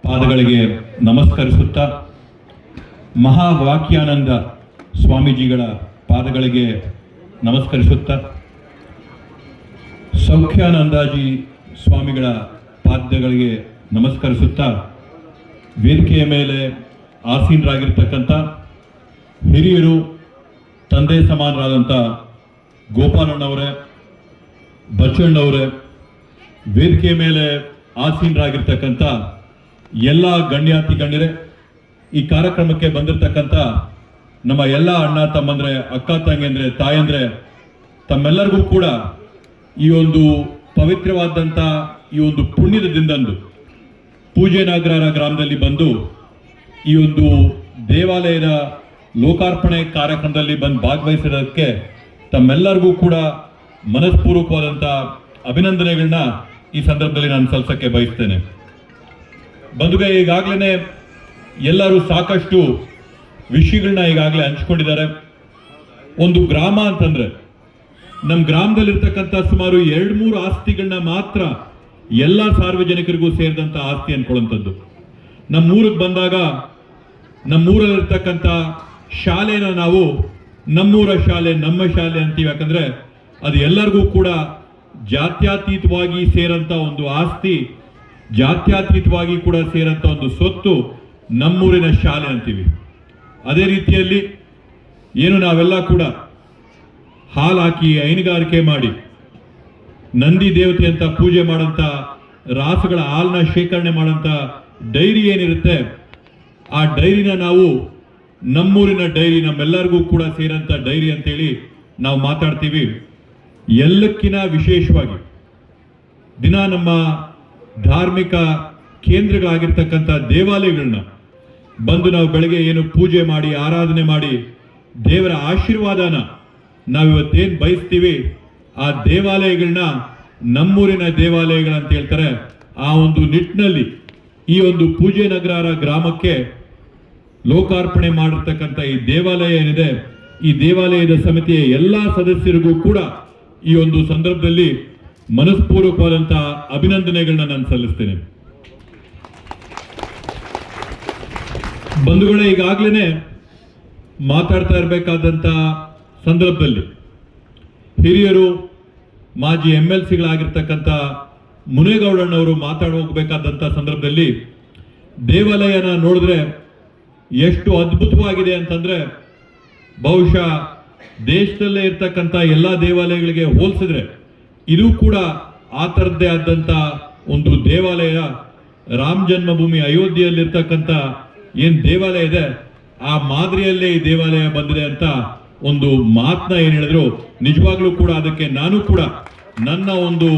ಪಾದಗಳಿಗೆ ನಮಸ್ಕರಿಸುತ್ತಾ ಮಹಾವಾಕ್ಯಾನಂದ ಸ್ವಾಮೀಜಿಗಳ ಪಾದಗಳಿಗೆ ನಮಸ್ಕರಿಸುತ್ತಾ ಸೌಖ್ಯಾನಂದಾಜಿ ಸ್ವಾಮಿಗಳ ಪಾದಗಳಿಗೆ ನಮಸ್ಕರಿಸುತ್ತಾ ವೇದಿಕೆಯ ಮೇಲೆ ಆಸೀನರಾಗಿರ್ತಕ್ಕಂಥ ಹಿರಿಯರು, ತಂದೆ ಸಮಾನರಾದಂಥ ಗೋಪಾಲಣ್ಣವರೇ, ಬಚ್ಚಣ್ಣವರೇ, ವೇದಿಕೆಯ ಮೇಲೆ ಆಸೀನರಾಗಿರ್ತಕ್ಕಂಥ ಎಲ್ಲ ಗಣ್ಯಾತಿ ಗಣ್ಯರೇ, ಈ ಕಾರ್ಯಕ್ರಮಕ್ಕೆ ಬಂದಿರತಕ್ಕಂಥ ನಮ್ಮ ಎಲ್ಲ ಅಣ್ಣ ತಮ್ಮಂದ್ರೆ, ಅಕ್ಕ ತಂಗಿಯಂದ್ರೆ, ತಾಯಂದ್ರೆ, ತಮ್ಮೆಲ್ಲರಿಗೂ ಕೂಡ ಈ ಒಂದು ಪವಿತ್ರವಾದಂಥ ಈ ಒಂದು ಪುಣ್ಯದ ದಿನದಂದು ಪೂಜೆನಗರ ಗ್ರಾಮದಲ್ಲಿ ಬಂದು ಈ ಒಂದು ದೇವಾಲಯದ ಲೋಕಾರ್ಪಣೆ ಕಾರ್ಯಕ್ರಮದಲ್ಲಿ ಬಂದು ಭಾಗವಹಿಸಿರೋದಕ್ಕೆ ತಮ್ಮೆಲ್ಲರಿಗೂ ಕೂಡ ಮನಸ್ಪೂರ್ವಕವಾದಂಥ ಅಭಿನಂದನೆಗಳನ್ನ ಈ ಸಂದರ್ಭದಲ್ಲಿ ನಾನು ಸಲ್ಲಿಸಕ್ಕೆ ಬಯಸ್ತೇನೆ. ಬಂಧುಗೆ, ಈಗಾಗಲೇ ಎಲ್ಲರೂ ಸಾಕಷ್ಟು ವಿಷಯಗಳನ್ನ ಈಗಾಗಲೇ ಹಂಚ್ಕೊಂಡಿದ್ದಾರೆ. ಒಂದು ಗ್ರಾಮ ಅಂತಂದ್ರೆ ನಮ್ಮ ಗ್ರಾಮದಲ್ಲಿರ್ತಕ್ಕಂಥ ಸುಮಾರು 2-3 ಆಸ್ತಿಗಳನ್ನ ಮಾತ್ರ ಎಲ್ಲ ಸಾರ್ವಜನಿಕರಿಗೂ ಸೇರಿದಂಥ ಆಸ್ತಿ ಅನ್ಕೊಳ್ಳುವಂಥದ್ದು. ನಮ್ಮೂರಿಗೆ ಬಂದಾಗ ನಮ್ಮೂರಲ್ಲಿರ್ತಕ್ಕಂಥ ಶಾಲೆನ ನಾವು ನಮ್ಮೂರ ಶಾಲೆ, ನಮ್ಮ ಶಾಲೆ ಅಂತೀವಿ. ಯಾಕಂದ್ರೆ ಅದು ಎಲ್ಲರಿಗೂ ಕೂಡ ಜಾತ್ಯತೀತವಾಗಿ ಸೇರಂತ ಒಂದು ಆಸ್ತಿ, ಜಾತ್ಯತೀತವಾಗಿ ಕೂಡ ಸೇರಂತ ಒಂದು ಸ್ವತ್ತು ನಮ್ಮೂರಿನ ಶಾಲೆ ಅಂತೀವಿ. ಅದೇ ರೀತಿಯಲ್ಲಿ ಏನು ನಾವೆಲ್ಲ ಕೂಡ ಹಾಲು ಹಾಕಿ ಹೈನುಗಾರಿಕೆ ಮಾಡಿ ನಂದಿ ದೇವತೆ ಅಂತ ಪೂಜೆ ಮಾಡೋಂಥ ರಾಸುಗಳ ಹಾಲನ್ನ ಶೇಖರಣೆ ಮಾಡೋಂಥ ಡೈರಿ ಏನಿರುತ್ತೆ, ಆ ಡೈರಿನ ನಾವು ನಮ್ಮೂರಿನ ಡೈರಿ, ನಮ್ಮೆಲ್ಲರಿಗೂ ಕೂಡ ಸೇರಂತ ಡೈರಿ ಅಂತೇಳಿ ನಾವು ಮಾತಾಡ್ತೀವಿ. ಎಲ್ಲಕ್ಕಿಂತ ವಿಶೇಷವಾಗಿ ದಿನ ನಮ್ಮ ಧಾರ್ಮಿಕ ಕೇಂದ್ರಗಳಾಗಿರ್ತಕ್ಕಂಥ ದೇವಾಲಯಗಳನ್ನ ಬಂದು ನಾವು ಬೆಳಗ್ಗೆ ಏನು ಪೂಜೆ ಮಾಡಿ ಆರಾಧನೆ ಮಾಡಿ ದೇವರ ಆಶೀರ್ವಾದನ ನಾವಿವತ್ತೇನು ಬಯಸ್ತೀವಿ, ಆ ದೇವಾಲಯಗಳನ್ನ ನಮ್ಮೂರಿನ ದೇವಾಲಯಗಳಂತ ಹೇಳ್ತಾರೆ. ಆ ಒಂದು ನಿಟ್ಟಿನಲ್ಲಿ ಈ ಒಂದು ಪೂಜೆ ನಗರ ಗ್ರಾಮಕ್ಕೆ ಲೋಕಾರ್ಪಣೆ ಮಾಡಿರ್ತಕ್ಕಂಥ ಈ ದೇವಾಲಯ ಏನಿದೆ, ಈ ದೇವಾಲಯದ ಸಮಿತಿಯ ಎಲ್ಲ ಸದಸ್ಯರಿಗೂ ಕೂಡ ಈ ಒಂದು ಸಂದರ್ಭದಲ್ಲಿ ಮನಸ್ಪೂರ್ವಕವಾದಂತಹ ಅಭಿನಂದನೆಗಳನ್ನ ನಾನು ಸಲ್ಲಿಸ್ತೇನೆ. ಬಂಧುಗಳೇ, ಈಗಾಗಲೇ ಮಾತಾಡ್ತಾ ಇರಬೇಕಾದಂಥ ಸಂದರ್ಭದಲ್ಲಿ ಹಿರಿಯರು, ಮಾಜಿ MLCಗಳಾಗಿರ್ತಕ್ಕಂಥ ಮುನೇಗೌಡಣ್ಣವರು ಹೋಗಬೇಕಾದಂಥ ಸಂದರ್ಭದಲ್ಲಿ ದೇವಾಲಯನ ನೋಡಿದ್ರೆ ಎಷ್ಟು ಅದ್ಭುತವಾಗಿದೆ ಅಂತಂದ್ರೆ, ಬಹುಶಃ ದೇಶದಲ್ಲೇ ಇರ್ತಕ್ಕಂಥ ಎಲ್ಲ ದೇವಾಲಯಗಳಿಗೆ ಹೋಲಿಸಿದ್ರೆ ಇದು ಕೂಡ ಆ ಥರದ್ದೇ ಆದಂಥ ಒಂದು ದೇವಾಲಯ. ರಾಮ ಜನ್ಮಭೂಮಿ ಅಯೋಧ್ಯೆಯಲ್ಲಿರ್ತಕ್ಕಂಥ ಏನು ದೇವಾಲಯ ಇದೆ, ಆ ಮಾದರಿಯಲ್ಲೇ ಈ ದೇವಾಲಯ ಬಂದಿದೆ ಅಂತ ಒಂದು ಮಾತನ್ನ ಏನು ಹೇಳಿದ್ರು, ನಿಜವಾಗ್ಲೂ ಕೂಡ ಅದಕ್ಕೆ ನಾನು ಕೂಡ ನನ್ನ ಒಂದು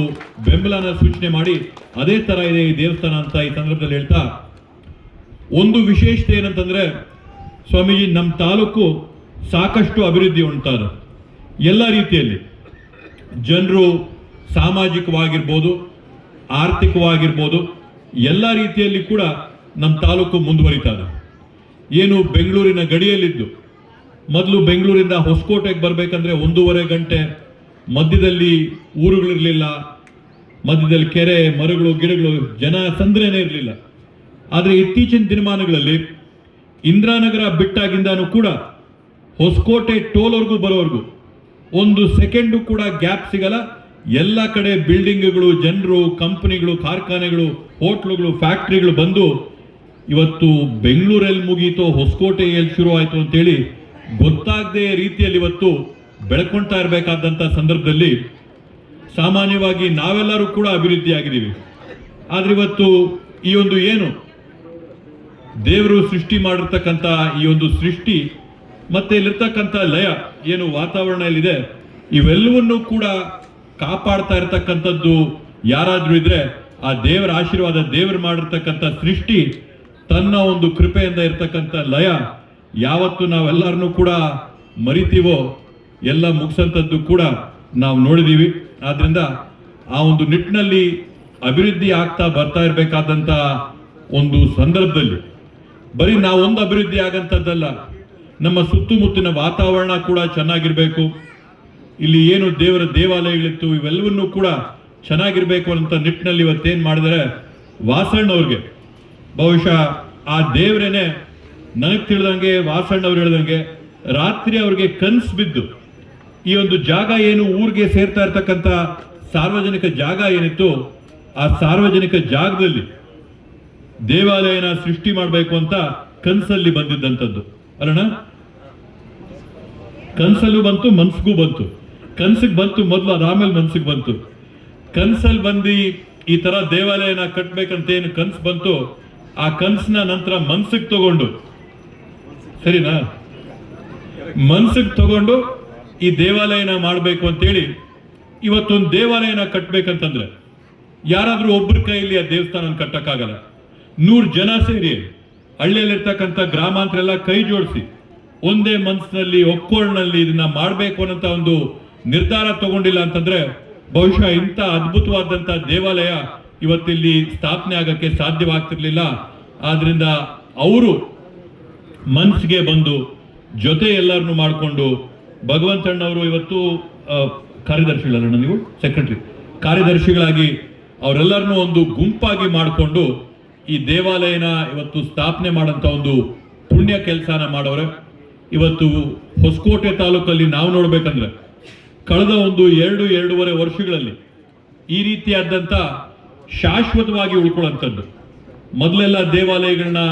ಬೆಂಬಲನ ಸೂಚನೆ ಮಾಡಿ ಅದೇ ತರ ಇದೆ ಈ ದೇವಸ್ಥಾನ ಅಂತ ಈ ಸಂದರ್ಭದಲ್ಲಿ ಹೇಳ್ತಾ, ಒಂದು ವಿಶೇಷತೆ ಏನಂತಂದ್ರೆ, ಸ್ವಾಮೀಜಿ, ನಮ್ಮ ತಾಲೂಕು ಸಾಕಷ್ಟು ಅಭಿವೃದ್ಧಿ ಹೊಂದ್ತಾರೆ. ಎಲ್ಲ ರೀತಿಯಲ್ಲಿ ಜನರು ಸಾಮಾಜಿಕವಾಗಿರ್ಬೋದು, ಆರ್ಥಿಕವಾಗಿರ್ಬೋದು, ಎಲ್ಲ ರೀತಿಯಲ್ಲಿ ಕೂಡ ನಮ್ಮ ತಾಲೂಕು ಮುಂದುವರಿತಾರೆ. ಏನು ಬೆಂಗಳೂರಿನ ಗಡಿಯಲ್ಲಿದ್ದು ಮೊದಲು ಬೆಂಗಳೂರಿಂದ ಹೊಸಕೋಟೆಗೆ ಬರಬೇಕಂದ್ರೆ 1.5 ಗಂಟೆ, ಮಧ್ಯದಲ್ಲಿ ಊರುಗಳಿರಲಿಲ್ಲ, ಮಧ್ಯದಲ್ಲಿ ಕೆರೆ, ಮರಗಳು, ಗಿಡಗಳು, ಜನ ಸಂದ್ರೇನೇ ಇರಲಿಲ್ಲ. ಆದರೆ ಇತ್ತೀಚಿನ ದಿನಮಾನಗಳಲ್ಲಿ ಇಂದಿರಾನಗರ ಬಿಟ್ಟಾಗಿಂದಾನು ಕೂಡ ಹೊಸಕೋಟೆ ಟೋಲ್ವರೆಗೂ ಬರೋವರೆಗೂ 1 ಸೆಕೆಂಡು ಕೂಡ ಗ್ಯಾಪ್ ಸಿಗಲ್ಲ. ಎಲ್ಲ ಕಡೆ ಬಿಲ್ಡಿಂಗ್ಗಳು, ಜನರು, ಕಂಪನಿಗಳು, ಕಾರ್ಖಾನೆಗಳು, ಹೋಟ್ಲುಗಳು, ಫ್ಯಾಕ್ಟ್ರಿಗಳು ಬಂದು ಇವತ್ತು ಬೆಂಗಳೂರಲ್ಲಿ ಮುಗೀತೋ ಹೊಸಕೋಟೆ ಎಲ್ಲಿ ಶುರು ಆಯಿತು ಅಂತೇಳಿ ಗೊತ್ತಾಗದೆ ರೀತಿಯಲ್ಲಿ ಇವತ್ತು ಬೆಳ್ಕೊಳ್ತಾ ಇರಬೇಕಾದಂಥ ಸಂದರ್ಭದಲ್ಲಿ ಸಾಮಾನ್ಯವಾಗಿ ನಾವೆಲ್ಲರೂ ಕೂಡ ಅಭಿವೃದ್ಧಿ ಆಗಿದ್ದೀವಿ. ಆದ್ರೆ ಇವತ್ತು ಈ ಒಂದು ಏನು ದೇವರು ಸೃಷ್ಟಿ ಮಾಡಿರ್ತಕ್ಕಂಥ ಈ ಒಂದು ಸೃಷ್ಟಿ ಮತ್ತೆ ಇಲ್ಲಿರ್ತಕ್ಕಂಥ ಲಯ ಏನು ವಾತಾವರಣ ಇಲ್ಲಿದೆ, ಇವೆಲ್ಲವನ್ನೂ ಕೂಡ ಕಾಪಾಡ್ತಾ ಇರತಕ್ಕಂಥದ್ದು ಯಾರಾದ್ರೂ ಇದ್ರೆ ಆ ದೇವರ ಆಶೀರ್ವಾದ, ದೇವರು ಮಾಡಿರ್ತಕ್ಕಂಥ ಸೃಷ್ಟಿ, ತನ್ನ ಒಂದು ಕೃಪೆಯಿಂದ ಇರ್ತಕ್ಕಂಥ ಲಯ ಯಾವತ್ತು ನಾವೆಲ್ಲರನ್ನೂ ಕೂಡ ಮರಿತೀವೋ ಎಲ್ಲ ಮುಗಿಸಂಥದ್ದು ಕೂಡ ನಾವು ನೋಡಿದೀವಿ. ಆದ್ರಿಂದ ಆ ಒಂದು ನಿಟ್ಟಿನಲ್ಲಿ ಅಭಿವೃದ್ಧಿ ಆಗ್ತಾ ಬರ್ತಾ ಇರಬೇಕಾದಂಥ ಒಂದು ಸಂದರ್ಭದಲ್ಲಿ ಬರೀ ನಾವೊಂದು ಅಭಿವೃದ್ಧಿ ಆಗಂಥದ್ದಲ್ಲ, ನಮ್ಮ ಸುತ್ತಮುತ್ತಲಿನ ವಾತಾವರಣ ಕೂಡ ಚೆನ್ನಾಗಿರ್ಬೇಕು. ಇಲ್ಲಿ ಏನು ದೇವರ ದೇವಾಲಯಗಳಿತ್ತು ಇವೆಲ್ಲವನ್ನೂ ಕೂಡ ಚೆನ್ನಾಗಿರ್ಬೇಕು ಅಂತ ನಿಟ್ಟಿನಲ್ಲಿ ಇವತ್ತೇನು ಮಾಡಿದರೆ ವಾಸಣ್ಣವ್ರಿಗೆ ಬಹುಶಃ ಆ ದೇವರೇನೆ ನನಗೆ ತಿಳಿದಂಗೆ ವಾಸಣ್ಣವ್ರು ಹೇಳ್ದಂಗೆ ರಾತ್ರಿ ಅವ್ರಿಗೆ ಕನ್ಸು ಬಿದ್ದು ಈ ಒಂದು ಜಾಗ ಏನು ಊರಿಗೆ ಸೇರ್ತಾ ಇರ್ತಕ್ಕಂಥ ಸಾರ್ವಜನಿಕ ಜಾಗ ಏನಿತ್ತು ಆ ಸಾರ್ವಜನಿಕ ಜಾಗದಲ್ಲಿ ದೇವಾಲಯನ ಸೃಷ್ಟಿ ಮಾಡಬೇಕು ಅಂತ ಕನ್ಸಲ್ಲಿ ಬಂದಿದ್ದಂಥದ್ದು ಅಲ್ಲಣ್ಣ. ಕನ್ಸಲ್ಲೂ ಬಂತು, ಮನ್ಸಿಗೂ ಬಂತು. ಕನ್ಸಿಗೆ ಬಂತು ಮೊದಲು, ಅದಾದ್ಮೇಲೆ ಮನ್ಸಿಗೆ ಬಂತು. ಕನ್ಸಲ್ಲಿ ಬಂದು ಈ ತರ ದೇವಾಲಯನ ಕಟ್ಬೇಕಂತ ಏನು ಕನ್ಸು ಬಂತು, ಆ ಕನ್ಸನ್ನ ನಂತರ ಮನ್ಸಿಗೆ ತಗೊಂಡು, ಸರಿನಾ, ಮನ್ಸಿಗೆ ತಗೊಂಡು ಈ ದೇವಾಲಯನ ಮಾಡಬೇಕು ಅಂತೇಳಿ ಇವತ್ತೊಂದು ದೇವಾಲಯನ ಕಟ್ಬೇಕಂತಂದ್ರೆ ಯಾರಾದ್ರೂ ಒಬ್ಬರ ಕೈಯಲ್ಲಿ ಆ ದೇವಸ್ಥಾನ ಕಟ್ಟಕ್ಕಾಗಲ್ಲ. 100 ಜನ ಸೇರಿ ಹಳ್ಳಿಯಲ್ಲಿರ್ತಕ್ಕಂಥ ಗ್ರಾಮಾಂತರೆಲ್ಲ ಕೈ ಜೋಡಿಸಿ ಒಂದೇ ಮನಸ್ಸಿನಲ್ಲಿ ಒಕ್ಕೋಳಿನಲ್ಲಿ ಇದನ್ನ ಮಾಡಬೇಕು ಅನ್ನೋಂಥ ಒಂದು ನಿರ್ಧಾರ ತಗೊಂಡಿಲ್ಲ ಅಂತಂದ್ರೆ ಬಹುಶಃ ಇಂಥ ಅದ್ಭುತವಾದಂಥ ದೇವಾಲಯ ಇವತ್ತಿಲ್ಲಿ ಸ್ಥಾಪನೆ ಆಗಕ್ಕೆ ಸಾಧ್ಯವಾಗ್ತಿರ್ಲಿಲ್ಲ. ಆದ್ರಿಂದ ಅವರು ಮನ್ಸಿಗೆ ಬಂದು ಜೊತೆ ಎಲ್ಲರನ್ನು ಮಾಡಿಕೊಂಡು ಭಗವಂತಣ್ಣವರು ಇವತ್ತು ಕಾರ್ಯದರ್ಶಿಗಳಲ್ಲ, ನೀವು ಸೆಕ್ರೆಟರಿ ಕಾರ್ಯದರ್ಶಿಗಳಾಗಿ ಅವರೆಲ್ಲರನ್ನೂ ಒಂದು ಗುಂಪಾಗಿ ಮಾಡಿಕೊಂಡು ಈ ದೇವಾಲಯನ ಇವತ್ತು ಸ್ಥಾಪನೆ ಮಾಡೋಂಥ ಒಂದು ಪುಣ್ಯ ಕೆಲಸನ ಮಾಡೋರೆ. ಇವತ್ತು ಹೊಸಕೋಟೆ ತಾಲೂಕಲ್ಲಿ ನಾವು ನೋಡ್ಬೇಕಂದ್ರೆ ಕಳೆದ ಒಂದು 2-2.5 ವರ್ಷಗಳಲ್ಲಿ ಈ ರೀತಿಯಾದಂಥ ಶಾಶ್ವತವಾಗಿ ಉಳ್ಕೊಳ್ಳೋಂಥದ್ದು. ಮೊದಲೆಲ್ಲ ದೇವಾಲಯಗಳನ್ನ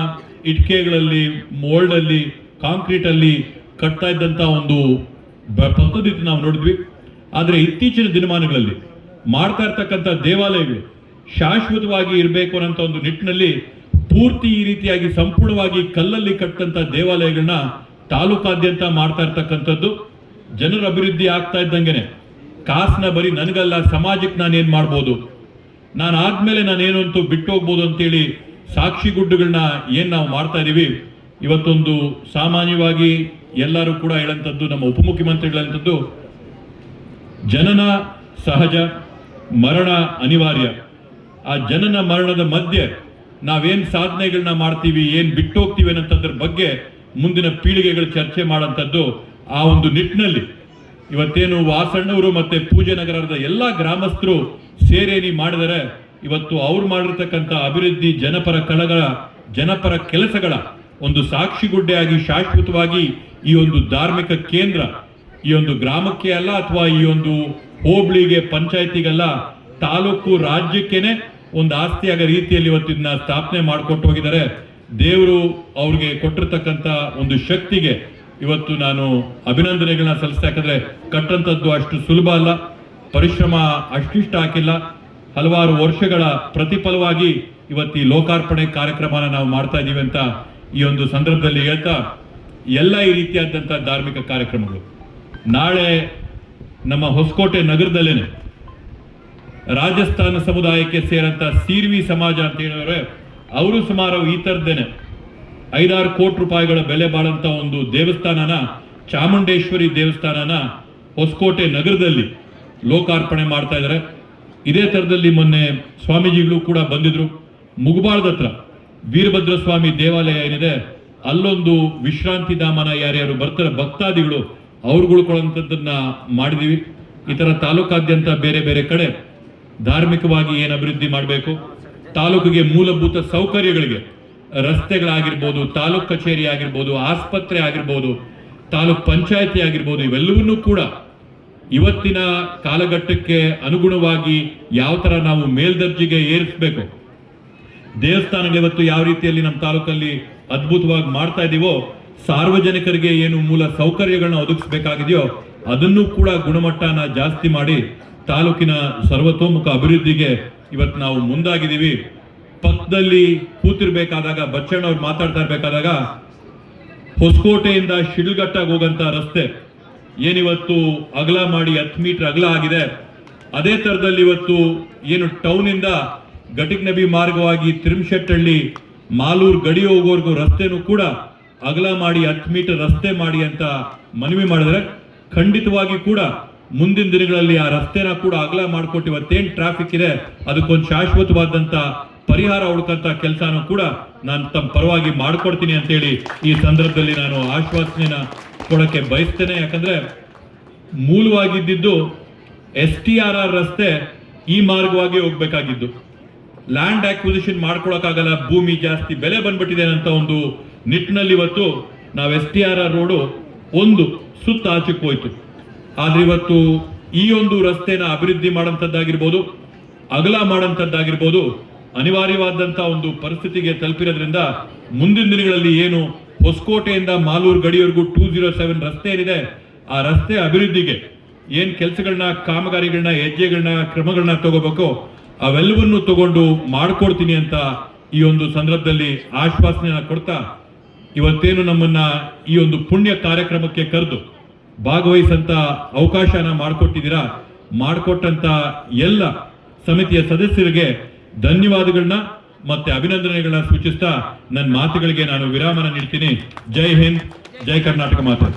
ಇಟ್ಕೆಗಳಲ್ಲಿ, ಮೋಲ್ಡಲ್ಲಿ, ಕಾಂಕ್ರೀಟಲ್ಲಿ ಕಟ್ತಾ ಇದ್ದಂಥ ಒಂದು ಪದ್ಧತಿ ನಾವು ನೋಡಿದ್ವಿ. ಆದರೆ ಇತ್ತೀಚಿನ ದಿನಮಾನಗಳಲ್ಲಿ ಮಾಡ್ತಾ ಇರ್ತಕ್ಕಂಥ ದೇವಾಲಯಗಳು ಶಾಶ್ವತವಾಗಿ ಇರಬೇಕು ಅನ್ನೋಂಥ ಒಂದು ನಿಟ್ಟಿನಲ್ಲಿ ಪೂರ್ತಿ ಈ ರೀತಿಯಾಗಿ ಸಂಪೂರ್ಣವಾಗಿ ಕಲ್ಲಲ್ಲಿ ಕಟ್ಟಂತ ದೇವಾಲಯಗಳನ್ನ ತಾಲೂಕಾದ್ಯಂತ ಮಾಡ್ತಾ ಇರ್ತಕ್ಕಂಥದ್ದು. ಜನರ ಅಭಿವೃದ್ಧಿ ಆಗ್ತಾ ಇದ್ದಂಗೆನೆ ಕಾಸನ್ನ ಬರೀ ನನಗಲ್ಲ, ಸಮಾಜಕ್ಕೆ ನಾನೇನ್ ಮಾಡ್ಬೋದು, ನಾನು ಆದ್ಮೇಲೆ ನಾನೇನು ಅಂತೂ ಬಿಟ್ಟು ಹೋಗ್ಬೋದು ಅಂತೇಳಿ ಸಾಕ್ಷಿ ಗುಡ್ಡುಗಳನ್ನ ಏನ್ ನಾವು ಮಾಡ್ತಾ ಇದೀವಿ. ಇವತ್ತೊಂದು ಸಾಮಾನ್ಯವಾಗಿ ಎಲ್ಲರೂ ಕೂಡ ಹೇಳಂತದ್ದು, ನಮ್ಮ ಉಪಮುಖ್ಯಮಂತ್ರಿಗಳಂತದ್ದು, ಜನನ ಸಹಜ, ಮರಣ ಅನಿವಾರ್ಯ. ಆ ಜನನ ಮರಣದ ಮಧ್ಯೆ ನಾವೇನ್ ಸಾಧನೆಗಳನ್ನ ಮಾಡ್ತೀವಿ, ಏನ್ ಬಿಟ್ಟು ಹೋಗ್ತೀವಿ ಅನ್ನೋದ್ರ ಬಗ್ಗೆ ಮುಂದಿನ ಪೀಳಿಗೆಗಳು ಚರ್ಚೆ ಮಾಡೋಂಥದ್ದು. ಆ ಒಂದು ನಿಟ್ಟಿನಲ್ಲಿ ಇವತ್ತೇನು ವಾಸಣ್ಣವರು ಮತ್ತೆ ಪೂಜೆ ನಗರದ ಎಲ್ಲಾ ಗ್ರಾಮಸ್ಥರು ಸೇರೇನಿ ಮಾಡಿದರೆ ಇವತ್ತು ಅವ್ರು ಮಾಡಿರ್ತಕ್ಕಂಥ ಅಭಿವೃದ್ಧಿ, ಜನಪರ ಕೆಲಸಗಳ ಒಂದು ಸಾಕ್ಷಿಗುಡ್ಡೆಯಾಗಿ ಶಾಶ್ವತವಾಗಿ ಈ ಒಂದು ಧಾರ್ಮಿಕ ಕೇಂದ್ರ ಈ ಒಂದು ಗ್ರಾಮಕ್ಕೆ ಅಲ್ಲ, ಅಥವಾ ಈ ಒಂದು ಹೋಬಳಿಗೆ, ಪಂಚಾಯತಿಗಲ್ಲ, ತಾಲೂಕು ರಾಜ್ಯಕ್ಕೇನೆ ಒಂದು ಆಸ್ತಿಯಾಗ ರೀತಿಯಲ್ಲಿ ಇವತ್ತು ಇದನ್ನ ಸ್ಥಾಪನೆ ಮಾಡಿಕೊಟ್ಟು ಹೋಗಿದ್ದಾರೆ. ದೇವರು ಅವ್ರಿಗೆ ಕೊಟ್ಟಿರ್ತಕ್ಕಂಥ ಒಂದು ಶಕ್ತಿಗೆ ಇವತ್ತು ನಾನು ಅಭಿನಂದನೆಗಳನ್ನ ಸಲ್ಲಿಸ್ತಾ. ಯಾಕಂದ್ರೆ ಕಟ್ಟಂತದ್ದು ಅಷ್ಟು ಸುಲಭ ಅಲ್ಲ, ಪರಿಶ್ರಮ ಅಷ್ಟಿಷ್ಟ ಹಾಕಿಲ್ಲ. ಹಲವಾರು ವರ್ಷಗಳ ಪ್ರತಿಫಲವಾಗಿ ಇವತ್ತು ಈ ಲೋಕಾರ್ಪಣೆ ಕಾರ್ಯಕ್ರಮನ ನಾವು ಮಾಡ್ತಾ ಇದೀವಿ ಅಂತ ಈ ಒಂದು ಸಂದರ್ಭದಲ್ಲಿ ಹೇಳ್ತಾ, ಎಲ್ಲ ಈ ರೀತಿಯಾದಂಥ ಧಾರ್ಮಿಕ ಕಾರ್ಯಕ್ರಮಗಳು ನಾಳೆ ನಮ್ಮ ಹೊಸಕೋಟೆ ನಗರದಲ್ಲೇನೆ ರಾಜಸ್ಥಾನ ಸಮುದಾಯಕ್ಕೆ ಸೇರಂತ ಸೀರ್ವಿ ಸಮಾಜ ಅಂತ ಹೇಳಿದ್ರೆ ಅವರು ಸುಮಾರು ಈ ತರದ್ದೇನೆ 5-6 ಕೋಟಿ ರೂಪಾಯಿಗಳ ಬೆಲೆ ಬಾಳಂತ ಒಂದು ದೇವಸ್ಥಾನನ, ಚಾಮುಂಡೇಶ್ವರಿ ದೇವಸ್ಥಾನನ ಹೊಸಕೋಟೆ ನಗರದಲ್ಲಿ ಲೋಕಾರ್ಪಣೆ ಮಾಡ್ತಾ ಇದ್ದಾರೆ. ಇದೇ ತರದಲ್ಲಿ ಮೊನ್ನೆ ಸ್ವಾಮೀಜಿಗಳು ಕೂಡ ಬಂದಿದ್ರು. ಮುಗಬಾಳದ ಹತ್ರ ವೀರಭದ್ರ ಸ್ವಾಮಿ ದೇವಾಲಯ ಏನಿದೆ, ಅಲ್ಲೊಂದು ವಿಶ್ರಾಂತಿ ಧಾಮನ ಯಾರ್ಯಾರು ಬರ್ತಾರೆ ಭಕ್ತಾದಿಗಳು ಅವ್ರುಗಳು ಕೊಡುವಂಥದ್ದನ್ನ ಮಾಡಿದೀವಿ. ಈ ತರ ತಾಲೂಕಾದ್ಯಂತ ಬೇರೆ ಬೇರೆ ಕಡೆ ಧಾರ್ಮಿಕವಾಗಿ ಏನು ಅಭಿವೃದ್ಧಿ ಮಾಡಬೇಕು, ತಾಲೂಕಿಗೆ ಮೂಲಭೂತ ಸೌಕರ್ಯಗಳಿಗೆ, ರಸ್ತೆಗಳಾಗಿರ್ಬೋದು, ತಾಲೂಕ್ ಕಚೇರಿ ಆಗಿರ್ಬೋದು, ಆಸ್ಪತ್ರೆ ಆಗಿರ್ಬೋದು, ತಾಲೂಕ್ ಪಂಚಾಯತಿ ಆಗಿರ್ಬೋದು, ಇವೆಲ್ಲವನ್ನೂ ಕೂಡ ಇವತ್ತಿನ ಕಾಲಘಟ್ಟಕ್ಕೆ ಅನುಗುಣವಾಗಿ ಯಾವ ತರ ನಾವು ಮೇಲ್ದರ್ಜೆಗೆ ಏರಿಸಬೇಕು, ದೇವಸ್ಥಾನಗಳು ಇವತ್ತು ಯಾವ ರೀತಿಯಲ್ಲಿ ನಮ್ಮ ತಾಲೂಕಲ್ಲಿ ಅದ್ಭುತವಾಗಿ ಮಾಡ್ತಾ ಇದೀವೋ, ಸಾರ್ವಜನಿಕರಿಗೆ ಏನು ಮೂಲ ಸೌಕರ್ಯಗಳನ್ನ ಒದಗಿಸಬೇಕಾಗಿದೆಯೋ ಅದನ್ನು ಕೂಡ ಗುಣಮಟ್ಟನ ಜಾಸ್ತಿ ಮಾಡಿ ತಾಲೂಕಿನ ಸರ್ವತೋಮುಖ ಅಭಿವೃದ್ಧಿಗೆ ಇವತ್ತು ನಾವು ಮುಂದಾಗಿದ್ದೀವಿ. ಪಕ್ಕದಲ್ಲಿ ಕೂತಿರ್ಬೇಕಾದಾಗ ಬಚ್ಚಣ್ಣವ್ರು ಮಾತಾಡ್ತಾ ಇರ್ಬೇಕಾದಾಗ ಹೊಸಕೋಟೆಯಿಂದ ಶಿಡ್ಲಘಟ್ಟಾಗ ಹೋಗಂತ ರಸ್ತೆ ಏನಿವತ್ತು ಅಗಲ ಮಾಡಿ 10 ಮೀಟರ್ ಅಗಲ ಆಗಿದೆ, ಅದೇ ತರದಲ್ಲಿ ಇವತ್ತು ಏನು ಟೌನ್ ಇಂದ ಗಟಿಕ್ ನಬಿ ಮಾರ್ಗವಾಗಿ ತಿರುಮಶೆಟ್ಟಹಳ್ಳಿ, ಮಾಲೂರು ಗಡಿ ಹೋಗೋರ್ಗು ರಸ್ತೆನೂ ಕೂಡ ಅಗಲ ಮಾಡಿ 10 ಮೀಟರ್ ರಸ್ತೆ ಮಾಡಿ ಅಂತ ಮನವಿ ಮಾಡಿದ್ರೆ ಖಂಡಿತವಾಗಿ ಕೂಡ ಮುಂದಿನ ದಿನಗಳಲ್ಲಿ ಆ ರಸ್ತೆನ ಕೂಡ ಅಗಲ ಮಾಡಿಕೊಟ್ಟು ಇವತ್ತೇನ್ ಟ್ರಾಫಿಕ್ ಇದೆ ಅದಕ್ಕೊಂದು ಶಾಶ್ವತವಾದಂತ ಪರಿಹಾರ ಹುಡುಕಂತ ಕೆಲಸನೂ ಕೂಡ ನಾನು ತಮ್ಮ ಪರವಾಗಿ ಮಾಡ್ಕೊಡ್ತೀನಿ ಅಂತೇಳಿ ಈ ಸಂದರ್ಭದಲ್ಲಿ ನಾನು ಆಶ್ವಾಸನೆನ ಕೊಡಕ್ಕೆ ಬಯಸ್ತೇನೆ. ಯಾಕಂದ್ರೆ ಮೂಲವಾಗಿದ್ದು STRR ರಸ್ತೆ ಈ ಮಾರ್ಗವಾಗಿ ಹೋಗ್ಬೇಕಾಗಿದ್ದು, ಲ್ಯಾಂಡ್ ಆಕ್ವಿಸಿಷನ್ ಮಾಡ್ಕೊಳಕ್ಕಾಗಲ್ಲ, ಭೂಮಿ ಜಾಸ್ತಿ ಬೆಲೆ ಬಂದ್ಬಿಟ್ಟಿದೆ ಅಂತ ಒಂದು ನಿಟ್ಟಿನಲ್ಲಿ ಇವತ್ತು ನಾವು STRR ರೋಡು ಒಂದು ಸುತ್ತ ಆಚೆಗೆ ಹೋಯ್ತು. ಆದ್ರೆ ಇವತ್ತು ಈ ಒಂದು ರಸ್ತೆನ ಅಭಿವೃದ್ಧಿ ಮಾಡೋಂಥದ್ದಾಗಿರ್ಬೋದು, ಅಗಲ ಮಾಡೋಂಥದ್ದಾಗಿರ್ಬೋದು, ಅನಿವಾರ್ಯವಾದಂಥ ಒಂದು ಪರಿಸ್ಥಿತಿಗೆ ತಲುಪಿರೋದ್ರಿಂದ ಮುಂದಿನ ದಿನಗಳಲ್ಲಿ ಏನು ಹೊಸಕೋಟೆಯಿಂದ ಮಾಲೂರು ಗಡಿಯವರೆಗೂ 207 ರಸ್ತೆ ಏನಿದೆ, ಆ ರಸ್ತೆ ಅಭಿವೃದ್ಧಿಗೆ ಏನ್ ಕೆಲಸಗಳನ್ನ, ಕಾಮಗಾರಿಗಳನ್ನ, ಹೆಜ್ಜೆಗಳನ್ನ, ಕ್ರಮಗಳನ್ನ ತಗೋಬೇಕು ಅವೆಲ್ಲವನ್ನು ತಗೊಂಡು ಮಾಡ್ಕೊಡ್ತೀನಿ ಅಂತ ಈ ಒಂದು ಸಂದರ್ಭದಲ್ಲಿ ಆಶ್ವಾಸನೆಯನ್ನ ಕೊಡ್ತಾ, ಇವತ್ತೇನು ನಮ್ಮನ್ನ ಈ ಒಂದು ಪುಣ್ಯ ಕಾರ್ಯಕ್ರಮಕ್ಕೆ ಕರೆದು ಭಾಗವಹಿಸಂತ ಅವಕಾಶನ ಮಾಡಿಕೊಟ್ಟಿದ್ದೀರಾ, ಮಾಡಿಕೊಟ್ಟಂತ ಎಲ್ಲ ಸಮಿತಿಯ ಸದಸ್ಯರಿಗೆ ಧನ್ಯವಾದಗಳನ್ನ ಮತ್ತೆ ಅಭಿನಂದನೆಗಳನ್ನ ಸೂಚಿಸ್ತಾ ನನ್ನ ಮಾತುಗಳಿಗೆ ನಾನು ವಿರಾಮನ ನೀಡ್ತೀನಿ. ಜೈ ಹಿಂದ್, ಜೈ ಕರ್ನಾಟಕ ಮಾತು.